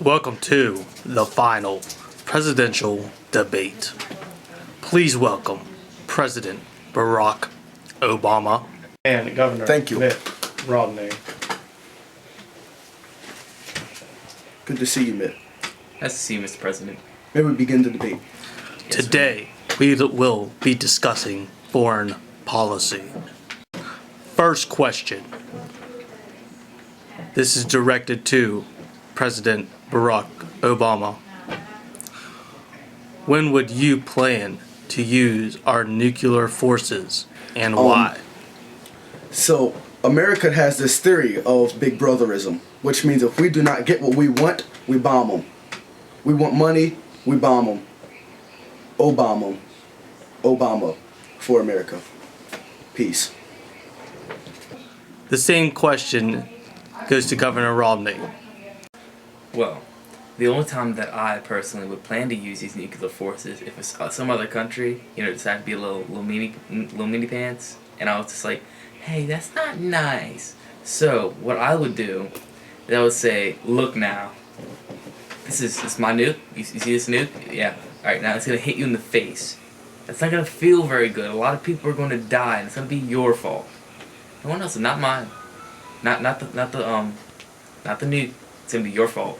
Welcome to the final presidential debate. Please welcome President Barack Obama and Governor Thank you. Mitt Romney. Good to see you, Mitt. Nice to see you, Mr. President. May we begin the debate? Today, we will be discussing foreign policy. First question. This is directed to President Barack Obama. When would you plan to use our nuclear forces and why? So, America has this theory of big brotherism, which means if we do not get what we want, we bomb them. We want money, we bomb them. Obama for America. Peace. The same question goes to Governor Romney. Well, the only time that I personally would plan to use these nuclear forces if it's some other country, decided to be a little mini pants, and I was just like, hey, that's not nice. So what I would do is I would say, look now, this is my nuke. You see this nuke? Yeah. All right, now it's gonna hit you in the face. That's not gonna feel very good. A lot of people are going to die, and it's gonna be your fault. No one else, not mine. Not the nuke. It's gonna be your fault.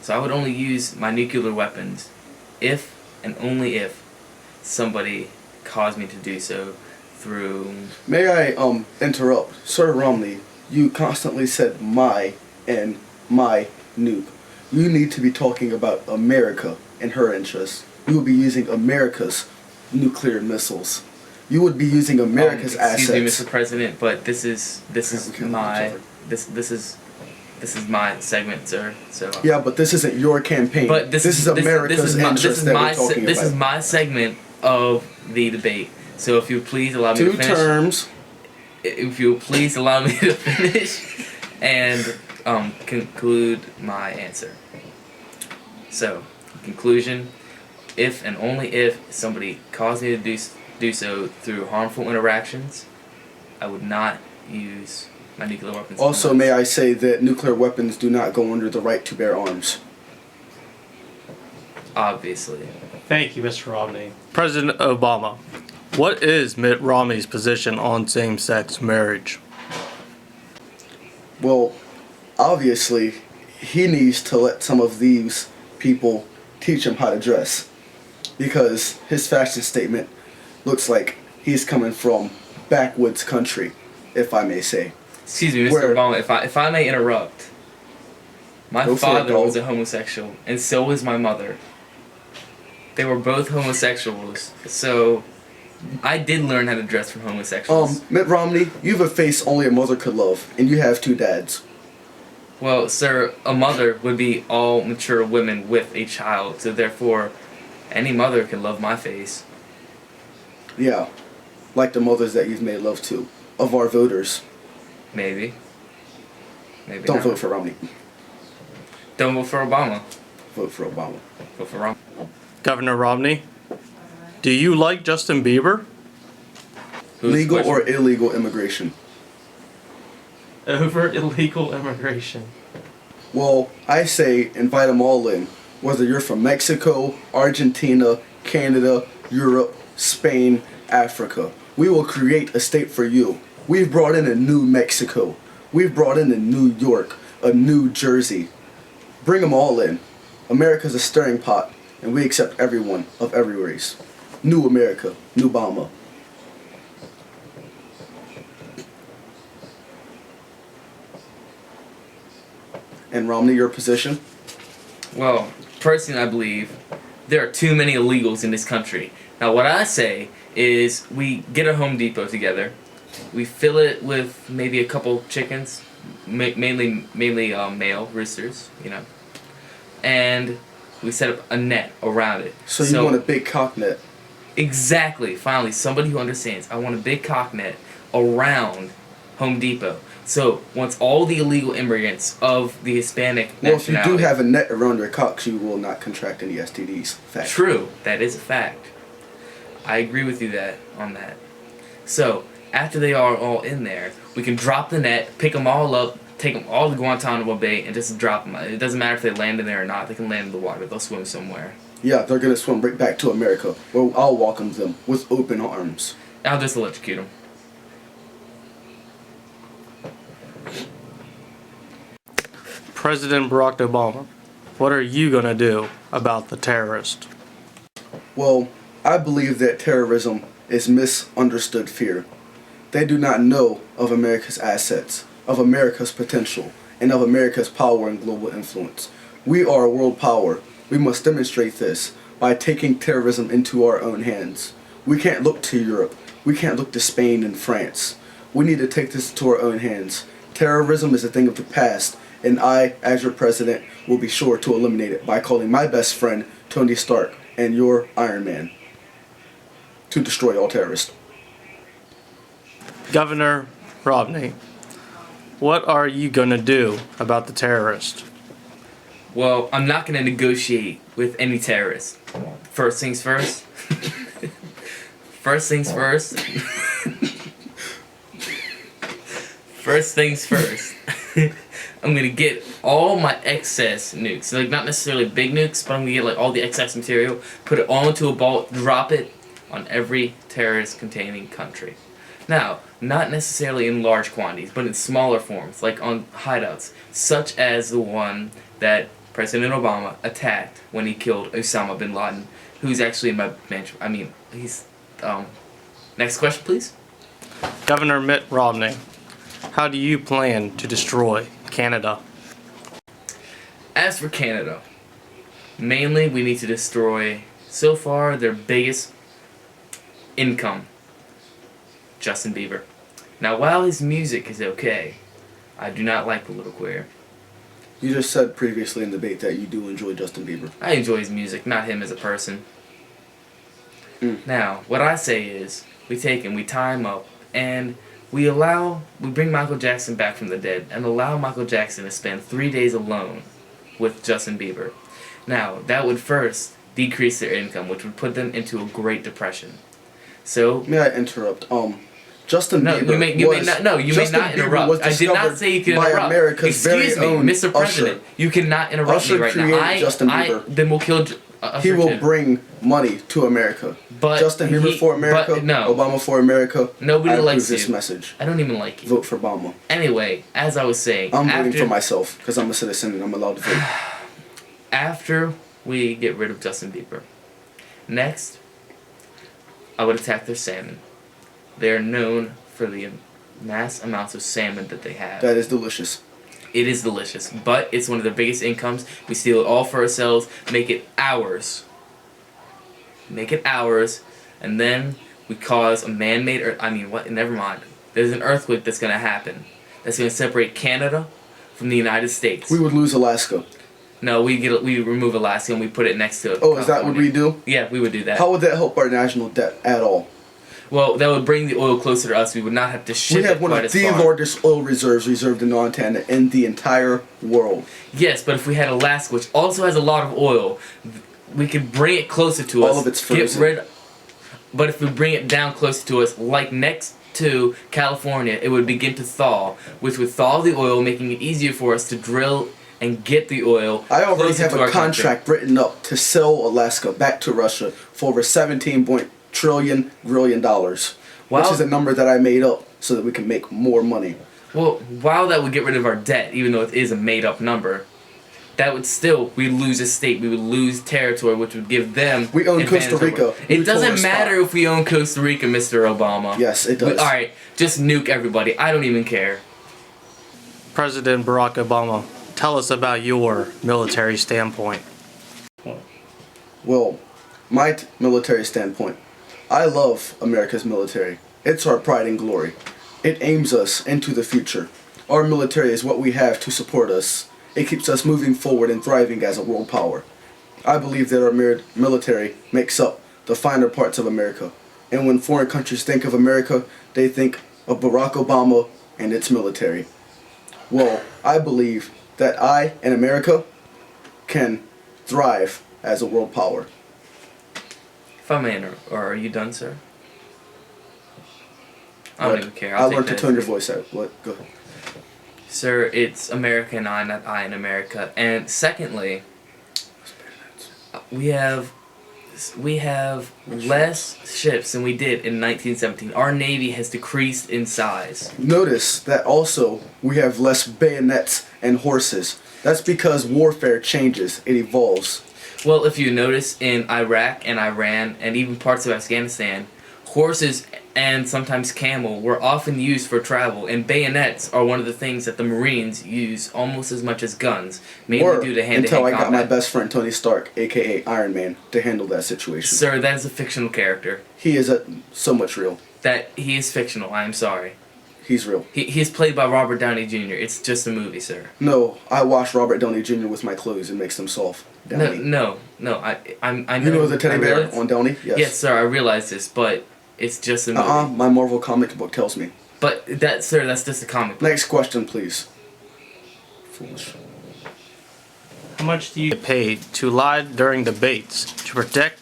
So I would only use my nuclear weapons if and only if somebody caused me to do so through... May I interrupt? Sir Romney, you constantly said my and my nuke. You need to be talking about America and her interests. You would be using America's nuclear missiles. You would be using America's assets. Excuse me, Mr. President, but this is my segment, sir. So yeah, but this isn't your campaign. But this is America's interest that we're talking about. This is my segment of the debate. So if you would please allow me to finish. 2 terms. If you would please allow me to finish and conclude my answer. So, conclusion, if and only if somebody caused me to do so through harmful interactions, I would not use my nuclear weapons. Also, may I say that nuclear weapons do not go under the right to bear arms. Obviously. Thank you, Mr. Romney. President Obama, what is Mitt Romney's position on same-sex marriage? Well, obviously, he needs to let some of these people teach him how to dress, because his fashion statement looks like he's coming from backwoods country, if I may say. Excuse me, Mr. Obama, if I may interrupt. My father was a homosexual, and so was my mother. They were both homosexuals, so I did learn how to dress from homosexuals. Mitt Romney, you have a face only a mother could love, and you have 2 dads. Well, sir, a mother would be all mature women with a child, so therefore, any mother can love my face. Yeah, like the mothers that you've made love to, of our voters. Maybe. Maybe Don't not. vote for Romney. Don't vote for Obama. Vote for Obama. Vote for Romney. Governor Romney, do you like Justin Bieber? Legal or illegal immigration? Over illegal immigration. Well, I say invite them all in. Whether you're from Mexico, Argentina, Canada, Europe, Spain, Africa. We will create a state for you. We've brought in a new Mexico. We've brought in a New York, a New Jersey. Bring them all in. America's a stirring pot, and we accept everyone of every race. New America, new Obama. And Romney, your position? Well, personally, I believe there are too many illegals in this country. Now, what I say is we get a Home Depot together, we fill it with maybe a couple chickens, mainly male roosters, and we set up a net around it. So you want a big cock net? Exactly. Finally, somebody who understands. I want a big cock net around Home Depot. So once all the illegal immigrants of the Hispanic nationality... Well, if you do have a net around your cocks, you will not contract any STDs. Fact. True. That is a fact. I agree with you on that. So after they are all in there, we can drop the net, pick them all up, take them all to Guantanamo Bay and just drop them. It doesn't matter if they land in there or not. They can land in the water. They'll swim somewhere. Yeah, they're gonna swim right back to America, where I'll welcome them with open arms. I'll just electrocute them. President Barack Obama, what are you going to do about the terrorists? Well, I believe that terrorism is misunderstood fear. They do not know of America's assets, of America's potential, and of America's power and global influence. We are a world power. We must demonstrate this by taking terrorism into our own hands. We can't look to Europe. We can't look to Spain and France. We need to take this into our own hands. Terrorism is a thing of the past, and I, as your president, will be sure to eliminate it by calling my best friend, Tony Stark, and your Iron Man to destroy all terrorists. Governor Romney, what are you going to do about the terrorists? Well, I'm not going to negotiate with any terrorists. First things first. First things first. First things first. I'm gonna get all my excess nukes. Like, not necessarily big nukes, but I'm gonna get like all the excess material, put it all into a ball, drop it on every terrorist-containing country. Now, not necessarily in large quantities, but in smaller forms, like on hideouts, such as the one that President Obama attacked when he killed Osama bin Laden, who's actually in my mansion. I mean, he's, next question, please. Governor Mitt Romney, how do you plan to destroy Canada? As for Canada, mainly we need to destroy, so far, their biggest income, Justin Bieber. Now, while his music is okay, I do not like the little queer. You just said previously in the debate that you do enjoy Justin Bieber. I enjoy his music, not him as a person. Now, what I say is, we take him, we tie him up, and we bring Michael Jackson back from the dead, and allow Michael Jackson to spend 3 days alone with Justin Bieber. Now, that would first decrease their income, which would put them into a Great Depression. So, may I interrupt? Justin Bieber you may not interrupt. I did not say you could interrupt. Excuse me, Mr. President. Usher. You cannot interrupt me right now. Justin Bieber. Then we'll kill Usher. He will bring money to America. But Justin Bieber for America. No. Obama for America. Nobody likes this you. message. I don't even like you. Vote for Obama. Anyway, as I was saying, I'm voting for myself because I'm a citizen and I'm allowed to vote. After we get rid of Justin Bieber, next, I would attack their salmon. They are known for the mass amounts of salmon that they have. That is delicious. It is delicious, but it's one of their biggest incomes. We steal it all for ourselves, make it ours. Make it ours, and then we cause a man-made never mind. There's an earthquake that's going to happen. That's going to separate Canada from the United States. We would lose Alaska. No, we remove Alaska and we put it next to it. Oh, is that what we do? Yeah, we would do that. How would that help our national debt at all? Well, that would bring the oil closer to us. We would not have to ship it quite as far. We have one of the largest oil reserves reserved in Montana in the entire world. Yes, but if we had Alaska, which also has a lot of oil, we could bring it closer to us. All of it's frozen. But if we bring it down closer to us, like next to California, it would begin to thaw, which would thaw the oil, making it easier for us to drill and get the oil. I already have a contract written up to sell Alaska back to Russia for over $17 trillion, which is a number that I made up so that we can make more money. Well, while that would get rid of our debt, even though it is a made-up number, that would still, we'd lose a state, we would lose territory, which would give them... We own Costa Rica. It doesn't matter if we own Costa Rica, Mr. Obama. Yes, it does. Alright, just nuke everybody. I don't even care. President Barack Obama, tell us about your military standpoint. Well, my military standpoint. I love America's military. It's our pride and glory. It aims us into the future. Our military is what we have to support us. It keeps us moving forward and thriving as a world power. I believe that our military makes up the finer parts of America. And when foreign countries think of America, they think of Barack Obama and its military. Well, I believe that I and America can thrive as a world power. If I may interrupt, or are you done, sir? I don't even care. I learned to tone your voice out. What? Go ahead. Sir, it's America and I, not I and America. And secondly, we have less ships than we did in 1917. Our Navy has decreased in size. Notice that also we have less bayonets and horses. That's because warfare changes, it evolves. Well, if you notice, in Iraq and Iran and even parts of Afghanistan, horses and sometimes camel were often used for travel, and bayonets are one of the things that the Marines use almost as much as guns, mainly due to hand-to-hand until I combat. got my best friend Tony Stark, aka Iron Man, to handle that situation. Sir, that is a fictional character. He is so much real. That he is fictional. I am sorry. He's real. He is played by Robert Downey Jr. It's just a movie, sir. No, I wash Robert Downey Jr. with my clothes and makes them soft. Downey. No. I know. You know the teddy bear realize- on Downey? Yes. Yes, sir. I realize this, but it's just a movie. My Marvel comic book tells me. But that, sir, that's just a comic book. Next question, please. Foolish. How much do you get paid to lie during debates to protect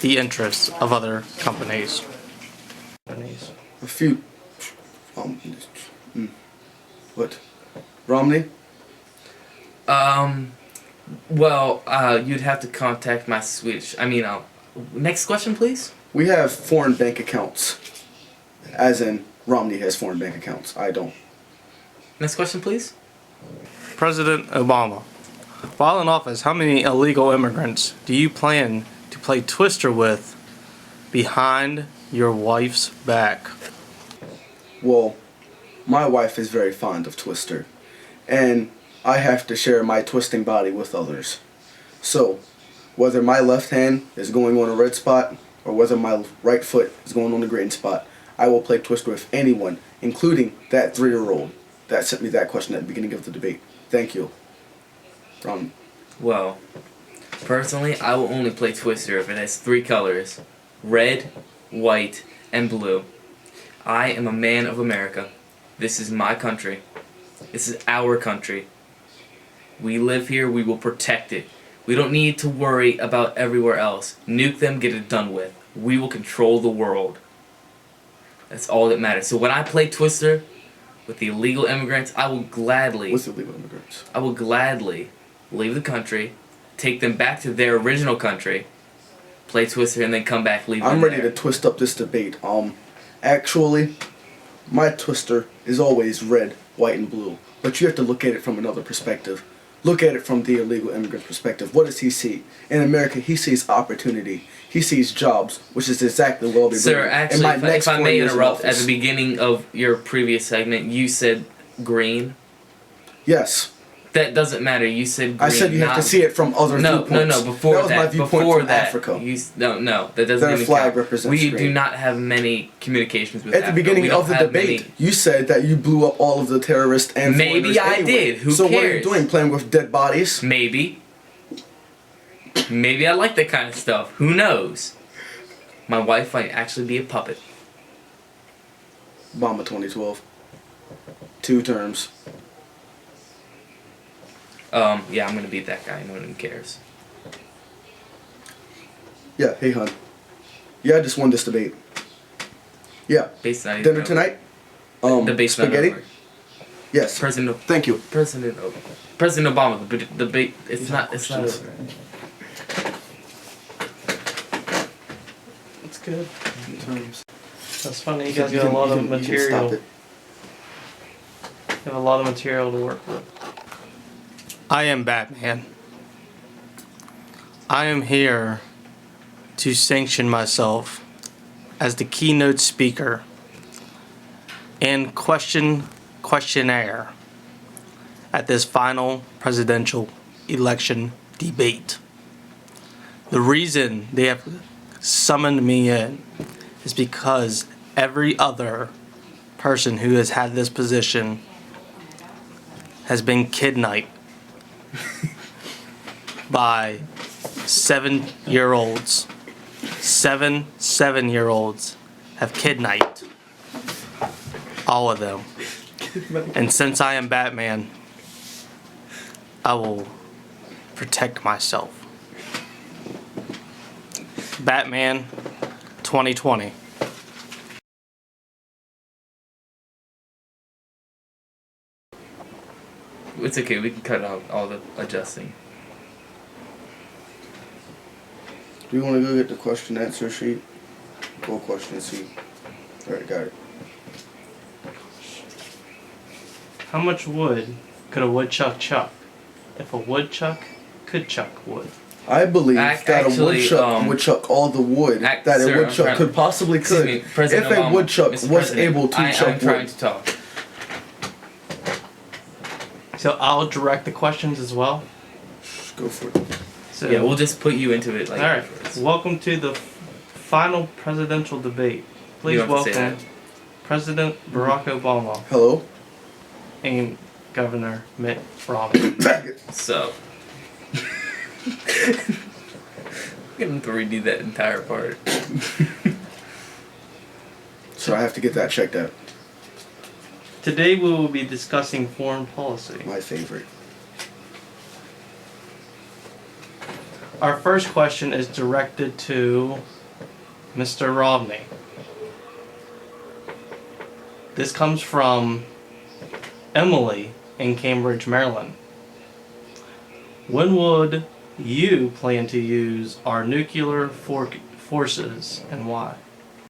the interests of other companies? A few. What? Romney? Well, you'd have to contact my Swedish. Next question, please. We have foreign bank accounts. As in, Romney has foreign bank accounts. I don't. Next question, please. President Obama, while in office, how many illegal immigrants do you plan to play Twister with behind your wife's back? Well, my wife is very fond of Twister. And I have to share my twisting body with others. So, whether my left hand is going on a red spot, or whether my right foot is going on a green spot, I will play Twister with anyone, including that 3-year-old that sent me that question at the beginning of the debate. Thank you. Well, personally, I will only play Twister if it has 3 colors: red, white, and blue. I am a man of America. This is my country. This is our country. We live here, we will protect it. We don't need to worry about everywhere else. Nuke them, get it done with. We will control the world. That's all that matters. So when I play Twister with the illegal immigrants, I will gladly... What's illegal immigrants? I will gladly leave the country, take them back to their original country, play Twister, and then come back, leave them I'm ready there. to twist up this debate. Actually, my Twister is always red, white, and blue. But you have to look at it from another perspective. Look at it from the illegal immigrant perspective. What does he see? In America, he sees opportunity. He sees jobs, which is exactly what I'll be doing. Sir, actually, if I may interrupt, at the beginning of your previous segment, you said green. Yes. That doesn't matter. You said green. I said you have to see it from other viewpoints. No. Before that was my viewpoint from Africa. No, that doesn't Their even flag count. represents We green. do not have many communications with At Africa. the beginning We don't of the have debate, many- you said that you blew up all of the terrorists and Maybe foreigners I anyway. did. Who so what are you cares? doing, playing with dead bodies? Maybe. Maybe I like that kind of stuff. Who knows? My wife might actually be a puppet. Obama 2012. 2 terms. Yeah, I'm gonna beat that guy. No one cares. Yeah, hey, hon. Yeah, I just won this debate. Yeah. Based on Dinner tonight? Debate's not spaghetti? over. Yes. President Thank you. Obama. The debate. It's not over. That's good. Terms. That's funny. You guys got a lot of material. Stop it. You have a lot of material to work with. I am Batman. I am here to sanction myself as the keynote speaker and questionnaire at this final presidential election debate. The reason they have summoned me in is because every other person who has had this position has been kidnapped by 7-year-olds. 7-year-olds have kidnapped all of them. And since I am Batman, I will protect myself. Batman 2020. It's okay. We can cut out all the adjusting. Do you want to go get the question answer sheet? Go question sheet. Alright, got it. How much wood could a woodchuck chuck if a woodchuck could chuck wood? I believe that actually, a woodchuck would chuck all the wood that sir, a woodchuck could possibly Excuse could. me, President If a Obama, woodchuck Mr. was President, able to I'm chuck trying wood. to talk. So I'll direct the questions as well. Go for it. So, Yeah, we'll just put you into it. Like, all right. afterwards. Welcome to the final presidential debate. Please don't have to say welcome President Barack Obama Hello? and Governor Mitt Romney. So, get him to redo that entire part. So I have to get that checked out. Today we will be discussing foreign policy. My favorite. Our first question is directed to Mr. Romney. This comes from Emily in Cambridge, Maryland. When would you plan to use our nuclear forces and why?